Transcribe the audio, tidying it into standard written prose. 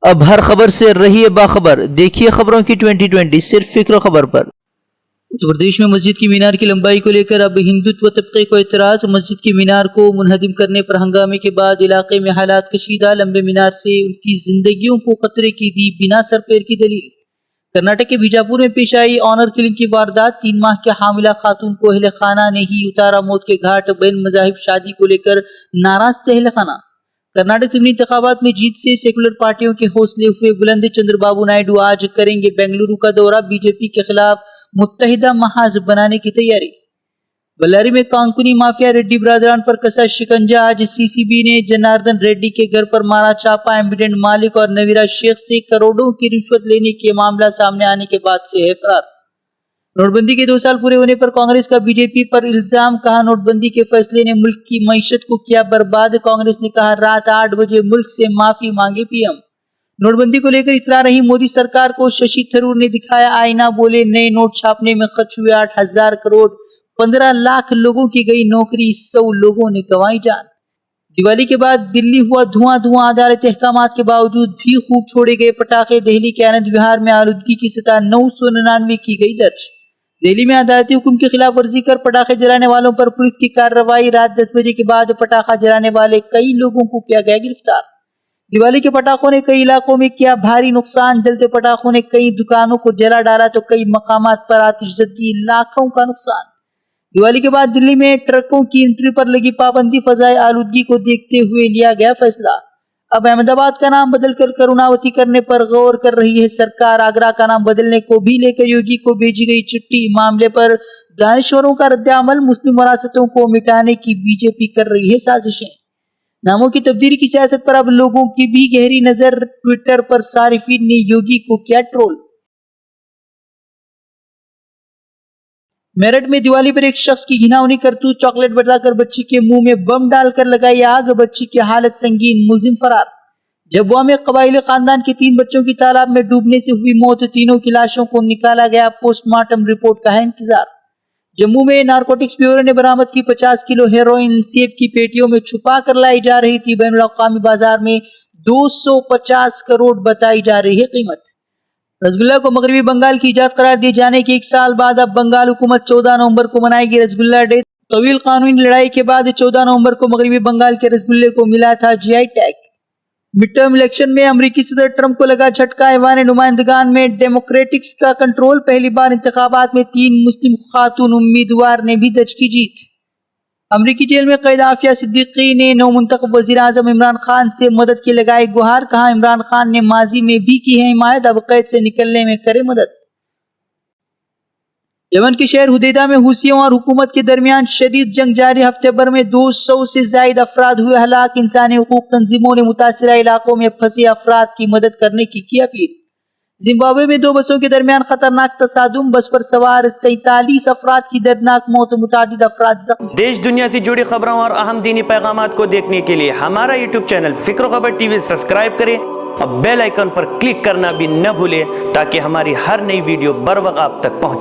اب ہر خبر سے رہیے باخبر، دیکھیے خبروں کی 2020 صرف فکر خبر پر۔ اتر پردیش میں مسجد کی مینار کی لمبائی کو لے کر اب ہندوتو طبقے کو اعتراض۔ مسجد کی مینار کو منہدم کرنے پر ہنگامے کے بعد علاقے میں حالات کشیدہ۔ لمبے مینار سے ان کی زندگیوں کو خطرے کی دی بنا سر پیر کی دلیل۔ کرناٹک کے بیجاپور میں پیش آئی آنر کلنگ کی واردات۔ 3 ماہ کے حاملہ خاتون کو اہل خانہ نے ہی اتارا موت کے گھاٹ۔ بین مذاہب شادی کو لے کر ناراض تھے اہل خانہ۔ کرناٹک ضمنی انتخابات میں جیت سے سیکولر پارٹیوں کے حوصلے ہوئے بلند۔ چندر بابو نائیڈو آج کریں گے بنگلورو کا دورہ۔ بی جے پی کے خلاف متحدہ محاذ بنانے کی تیاری۔ بلاری میں کانکنی مافیا ریڈی برادران پر کسا شکنجہ۔ آج سی سی بی نے جناردن ریڈی کے گھر پر مارا چھاپا۔ ایمبیڈنٹ مالک اور نویرا شیخ سے کروڑوں کی رشوت لینے کے معاملہ سامنے آنے کے بعد سے ہے فرار۔ نوٹ بندی کے 2 سال پورے ہونے پر کانگریس کا بی جے پی پر الزام۔ کہا نوٹ بندی کے فیصلے نے ملک کی معیشت کو کیا برباد۔ کانگریس نے کہا رات 8 بجے ملک سے معافی مانگے پی ایم۔ نوٹ بندی کو لے کر اترا رہی مودی سرکار کو ششی تھرور نے دکھایا آئینہ۔ بولے نئے نوٹ چھاپنے میں خرچ ہوئے 8,000 کروڑ، 15 لاکھ لوگوں کی گئی نوکری، 100 لوگوں نے گنوائی جان۔ دیوالی کے بعد دلی ہوا دھواں دھواں۔ عدالتی احکامات کے باوجود بھی خوب چھوڑے گئے پٹاخے۔ دہلی کے آنند وہار میں آلودگی کی سطح 999 کی گئی درج۔ دہلی میں عدالتی حکم کی خلاف ورزی کر پٹاخے جلانے والوں پر پولیس کی کارروائی۔ رات 10 بجے کے بعد پٹاخہ جلانے والے کئی لوگوں کو کیا گیا گرفتار۔ دیوالی کے پٹاخوں نے کئی علاقوں میں کیا بھاری نقصان۔ جلتے پٹاخوں نے کئی دکانوں کو جلا ڈالا تو کئی مقامات پر آتش زدگی، لاکھوں کا نقصان۔ دیوالی کے بعد دلی میں ٹرکوں کی انٹری پر لگی پابندی۔ فضائی آلودگی کو دیکھتے ہوئے لیا گیا فیصلہ۔ اب احمد آباد کا نام بدل کر کروناوتی کرنے پر غور کر رہی ہے سرکار۔ آگرہ کا نام بدلنے کو بھی لے کر یوگی کو بھیجی گئی چٹھی۔ معاملے پر دانشوروں کا رد عمل۔ مسلم وراثتوں کو مٹانے کی بی جے پی کر رہی ہے سازشیں۔ ناموں کی تبدیلی کی سیاست پر اب لوگوں کی بھی گہری نظر۔ ٹویٹر پر صارفین نے یوگی کو کیا ٹرول۔ میرٹھ میں دیوالی پر ایک شخص کی گھناؤنی کرتوت۔ چاکلیٹ بٹا کر بچی کے منہ میں بم ڈال کر لگائی آگ، بچی کی حالت سنگین، ملزم فرار۔ جبوا میں قبائلی خاندان کے 3 بچوں کی تالاب میں ڈوبنے سے ہوئی موت، تینوں کی لاشوں کو نکالا گیا، پوسٹ مارٹم رپورٹ کا ہے انتظار۔ جموں میں نارکوٹکس بیورو نے برآمد کی 50 کلو ہیروئن، سیب کی پیٹیوں میں چھپا کر لائی جا رہی تھی۔ بین الاقوامی بازار میں 250 کروڑ بتائی جا رہی ہے قیمت۔ رس گلہ کو مغربی بنگال کی ایجاد قرار دیے جانے کے 1 سال بعد اب بنگال حکومت 14 نومبر کو منائے گی رس گلہ ڈے۔ طویل قانونی لڑائی کے بعد 14 نومبر کو مغربی بنگال کے رس گلے کو ملا تھا G I tag. Mid term election میں امریکی صدر ٹرمپ کو لگا جھٹکا، ایوان نمائندگان میں ڈیموکریٹکس کا کنٹرول۔ پہلی بار انتخابات میں 3 مسلم خاتون امیدوار نے بھی درج کی جیت۔ امریکی جیل میں قید عافیہ صدیقی نے نومنتخب وزیر اعظم عمران خان سے مدد کی لگائی گہار۔ کہا عمران خان نے ماضی میں بھی کی ہے حمایت، اب قید سے نکلنے میں کرے مدد۔ یمن کے شہر حدیدہ میں حوثیوں اور حکومت کے درمیان شدید جنگ جاری۔ ہفتے بھر میں 200 سے زائد افراد ہوئے ہلاک۔ انسانی حقوق تنظیموں نے متاثرہ علاقوں میں پھنسے افراد کی مدد کرنے کی اپیل۔ زمبابوے میں 2 بسوں کے درمیان خطرناک تصادم، بس پر سوار 47 افراد کی دردناک موت، متعدد افراد زخمی۔ دیش دنیا سے جڑی خبروں اور اہم دینی پیغامات کو دیکھنے کے لیے ہمارا یوٹیوب چینل فکر خبر ٹی وی سبسکرائب کریں اور بیل آئیکن پر کلک کرنا بھی نہ بھولیں تاکہ ہماری ہر نئی ویڈیو بر وقت آپ تک پہنچے۔